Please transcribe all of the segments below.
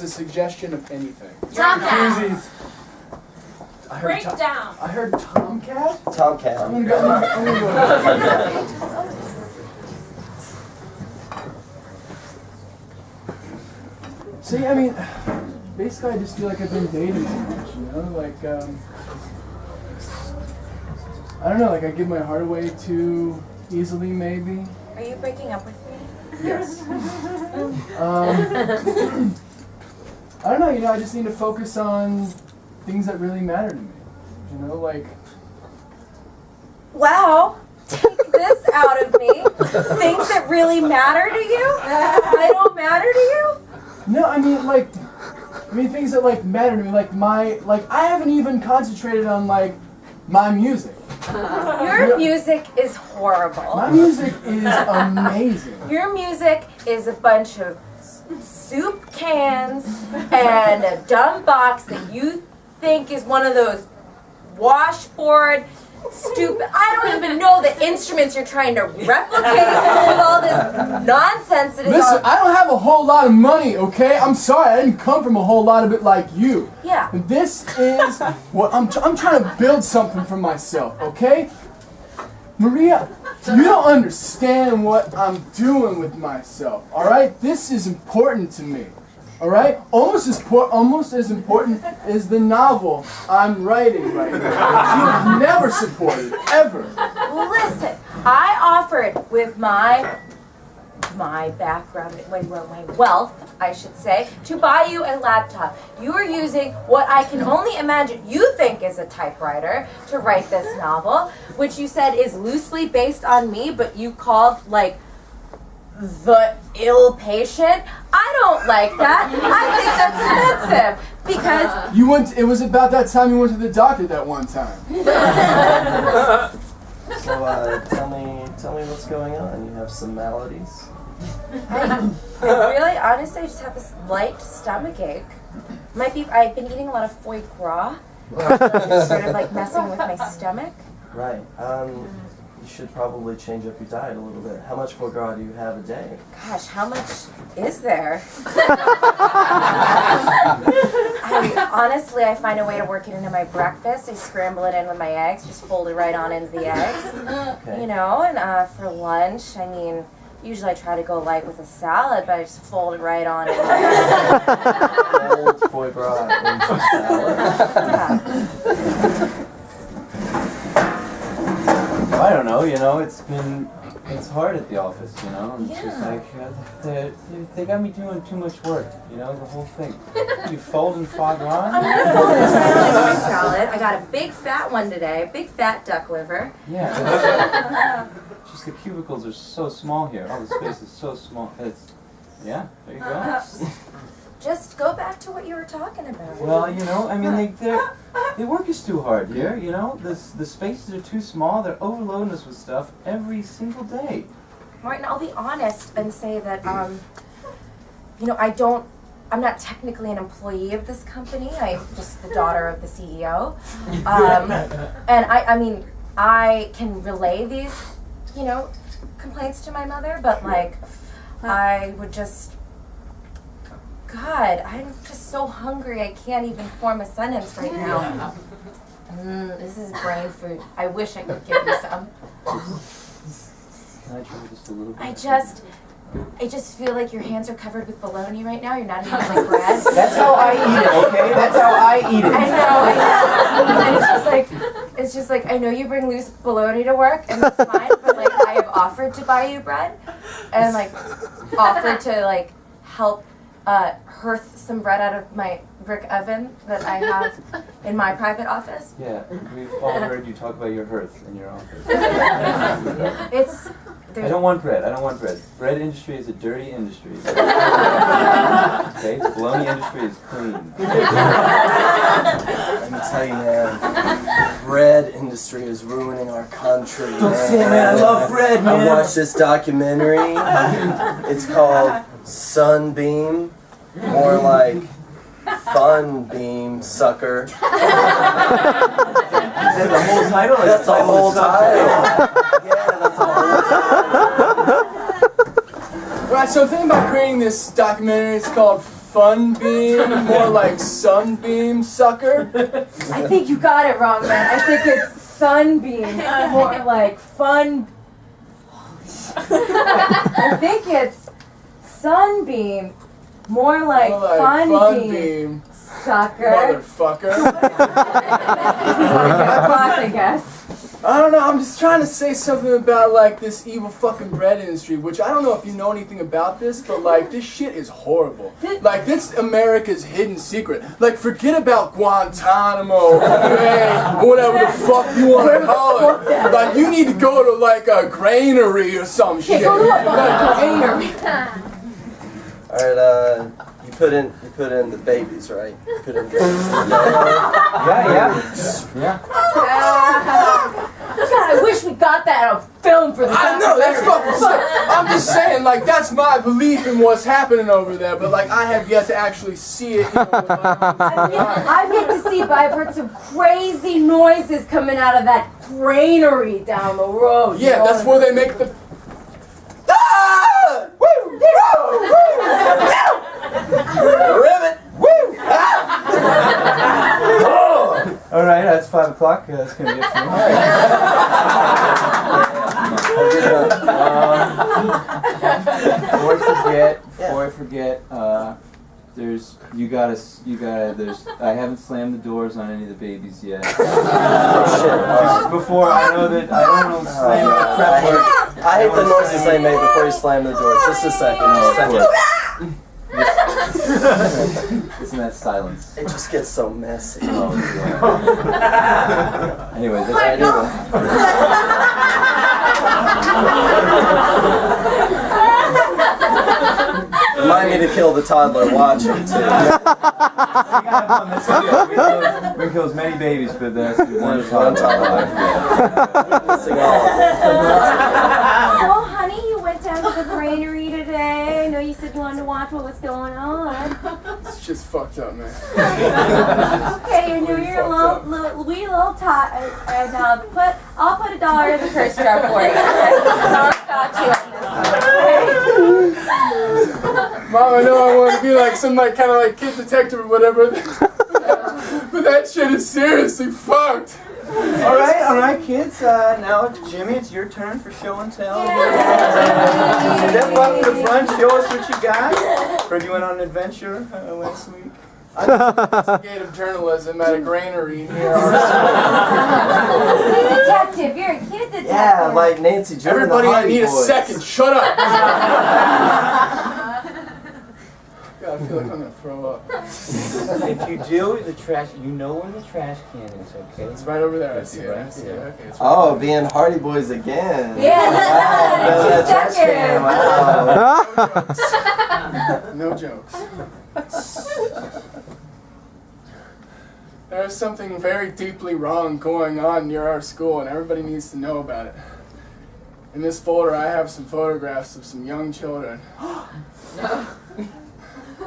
is a suggestion of anything. Tomcat. Break down. I heard Tomcat? Tomcat. I'm gonna go with Tomcat. See, I mean, basically I just feel like I've been dating too much, you know? Like, I don't know, like I give my heart away too easily, maybe. Are you breaking up with me? Yes. I don't know, you know, I just need to focus on things that really matter to me. You know, like... Wow! Take this out of me. Things that really matter to you? They don't matter to you? No, I mean, like... things that, like, matter to me. Like, I haven't even concentrated on, like, my music. Your music is horrible. My music is amazing. Your music is a bunch of soup cans and a dumb box that you think is one of those washboard stupid. I don't even know the instruments you're trying to replicate with all this nonsense. That is Listen, I don't have a whole lot of money, okay? I'm sorry, I didn't come from a whole lot of it like you. Yeah. And this is what I'm trying to build something for myself, okay? Maria, you don't understand what I'm doing with myself, all right? This is important to me, all right? Almost as important as the novel I'm writing right now. You've never supported, ever. Well, listen, I offered with my background, my wealth, I should say, to buy you a laptop. You are using what I can only imagine you think is a typewriter to write this novel, which you said is loosely based on me, but you called, like, the ill patient. I don't like that. I think that's offensive because It was about that time you went to the doctor that one time. So, tell me what's going on. You have some maladies? I really, honestly, I just have this light stomach ache. I've been eating a lot of foie gras. It's sort of like messing with my stomach. Right. You should probably change up your diet a little bit. How much foie gras do you have a day? Gosh, how much is there? Honestly, I find a way to work it into my breakfast. I scramble it in with my eggs, just fold it right on into the eggs. Okay. You know, and for lunch, I mean, usually I try to go light with a salad, but I just fold it right on in there. Fold foie gras into salad. I don't know, you know, it's hard at the office, you know, it's just like, they got me doing too much work, you know, the whole thing. You fold and foie gras? I'm gonna fold this right on into my salad. I got a big fat one today, big fat duck liver. Yeah. Just the cubicles are so small here, all the space is so small, yeah, there you go. Just go back to what you were talking about. Well, you know, I mean, they work us too hard here, you know? The spaces are too small, they're overloading us with stuff every single day. Martin, I'll be honest and say that, you know, I'm not technically an employee of this company. I'm just the daughter of the CEO. And I mean, I can relay these, you know, complaints to my mother, but like, I would just... God, I'm just so hungry I can't even form a sentence right now. This is brain food. I wish I could give you some. Can I try just a little bit? I just feel like your hands are covered with bologna right now. You're not eating like bread. That's how I eat it, okay? That's how I eat it. I know. And it's just like, I know you bring loose bologna to work, and that's fine, but like, I have offered to buy you bread, and like, offered to like, help hearth some bread out of my brick oven that I have in my private office. Yeah, we've all heard you talk about your hearth in your office. I don't want bread. Bread industry is a dirty industry. Okay, the bologna industry is clean. Let me tell you, man, bread industry is ruining our country. Don't say it, man. I love bread, man. I watched this documentary. It's called Sunbeam, more like Fun Beam, sucker. Is that the whole title? That's the whole title. Yeah, that's the whole title. Right, so the thing about creating this documentary, it's called fun beam, more like sunbeam, sucker. I think you got it wrong, man. I think it's sunbeam, more like fun. I think it's sunbeam, more like fun beam, sucker. Motherfucker. Across, I guess. I don't know, I'm just trying to say something about like this evil fucking bread industry, which I don't know if you know anything about this, but like this shit is horrible. Like this America's hidden secret. Like forget about Guantanamo Bay, or whatever the fuck you want to call it. Like you need to go to like a granary or some shit. Go to a granary. Alright, you put in the babies, right? You put in the babies. Yeah. God, I wish we got that on film for the I know, that's fucking sick. I'm just saying, like, that's my belief in what's happening over there, but, like, I have yet to actually see it. You know, with my own eyes. I've yet to see, but I've heard some crazy noises coming out of that granary down the road. Yeah, that's where they make the... Ah! Woo! Woo! Woo! Ribbit! Woo! Ah! Oh! All right, that's 5 o'clock. That's gonna be it for me. Before I forget, I haven't slammed the doors on any of the babies yet. Just before, I don't know slam the prep work. I hate the noises they make before you slam the door. Just a second. Isn't that silence? It just gets so messy. Oh, yeah. Anyway, Remind me to kill the toddler watching too. We can kill as many babies, but that's one One toddler. Missing all of it. So, honey, you went down to the granary today. I know you said you wanted to watch what was going on. It's just fucked up, man. Okay, I know you're a little tired, and I'll put $1 in the purse jar for you. I'll got you on this one. Mom, I know I want to be like some like kind of like kid detective or whatever, but that shit is seriously fucked. All right, kids. Now, Jimmy, it's your turn for show and tell. Step up to the front, show us what you got. Heard you went on an adventure last week. I did some investigative journalism at a granary near our Kid detective, you're a kid detective. Yeah, like Nancy Drew. Everybody, I need a second. Shut up. God, I feel like I'm gonna throw up. If you do, the trash, you know where the trash can is, okay? It's right over there. I see it. right I see it. there. Okay, it's right Oh, being Hardy Boys again. Yeah, That trash can, wow. No jokes. There's something very deeply wrong going on near our school, and everybody needs to know about it. In this folder, I have some photographs of some young children.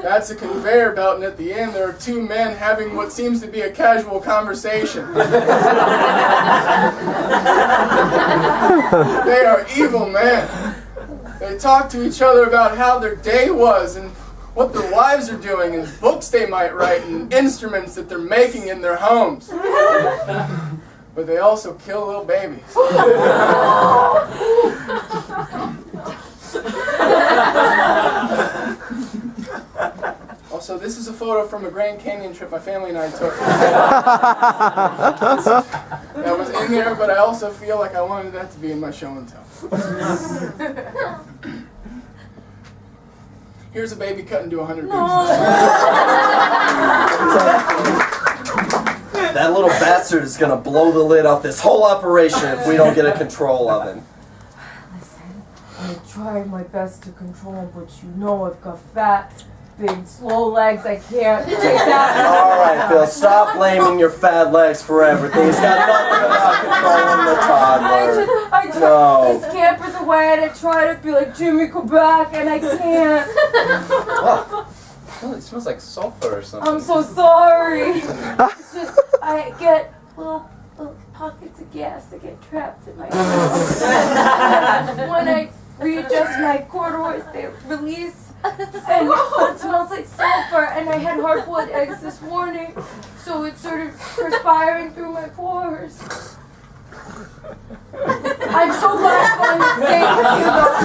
That's a conveyor belt, and at the end, there are two men having what seems to be a casual conversation. They are evil men. They talk to each other about how their day was and what their wives are doing and books they might write and instruments that they're making in their homes. But they also kill little babies. Also, this is a photo from a Grand Canyon trip my family and I took. That was in there, but I also feel like I wanted that to be in my show and tell. Here's a baby cut into 100 pieces. That little bastard is gonna blow the lid off this whole operation if we don't get a control of him. Listen, I tried my best to control him, but you know I've got fat, big, slow legs. I can't take that. Alright, Phil, stop blaming your fat legs for everything. It's got nothing about controlling the toddler. I tried. No. He scampers away, and I try to be like Jimmy, come back, and I can't. Oh, it smells like sulfur or something. I'm so sorry. It's just I get little pockets of gas that get trapped in my throat. When I readjust my corduroys, they release. And it smells like sulfur, and I had hardwood eggs this morning, so it's sort of perspiring through my pores. I'm so glad I'm on this date with you, though.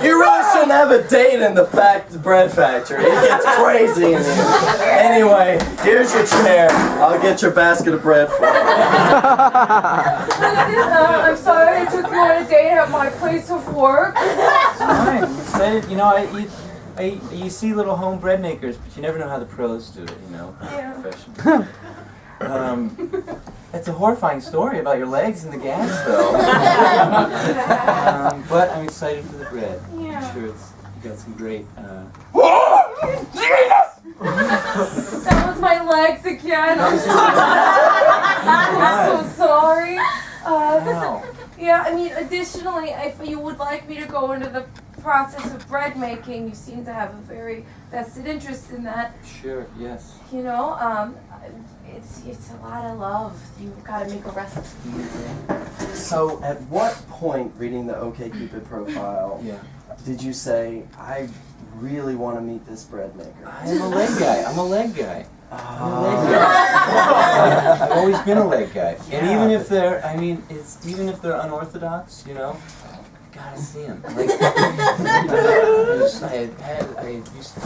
You really shouldn't have a date in the bread factory. It gets crazy in here. Anyway, here's your chair. I'll get your basket of bread for you. Listen, I'm sorry I took you on a date at my place of work. It's fine. I'm excited. You know, you see little home bread makers, but you never know how the pros do it, you know. Yeah. Professional. It's a horrifying story about your legs in the gas, though. But I'm excited for the bread. Yeah. I'm sure you got some great. That was my legs again. I'm so sorry. Wow. Yeah, I mean, additionally, if you would like me to go into the process of bread making, you seem to have a very vested interest in that. Sure. Yes. You know, it's a lot of love. You've got to make a recipe. So, at what point, reading the OkCupid profile, did you say, I really want to meet this bread maker? I'm a leg guy. I'm a leg guy. I've always been a leg guy. And even if they're, even if they're unorthodox, you know, I gotta see them. Like, I used to.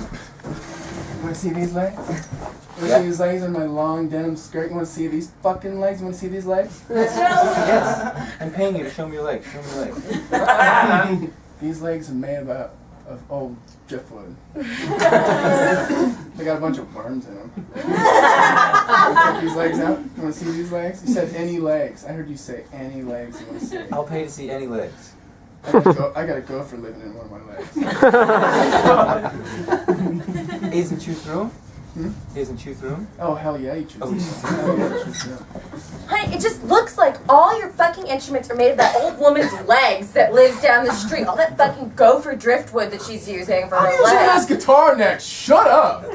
You want to see these legs? You want to see these legs in my long denim skirt? You want to see these fucking legs? You want to see these legs? Yes. I'm paying you to show me your legs. Show me your legs. These legs are made of old driftwood. They got a bunch of worms in them. Check these legs out. You want to see these legs? You said any legs. I heard you say any legs you want to see. I'll pay to see any legs. I gotta go for living in one of my legs. Isn't you through? Hmm? Isn't you through? Oh, hell yeah, you choose. Oh, Hell yeah, you choose. Honey, it just looks like all your fucking instruments are made of that old woman's legs that lives down the street. All that fucking gopher driftwood that she's using for I'm her using legs. this guitar next. Shut up.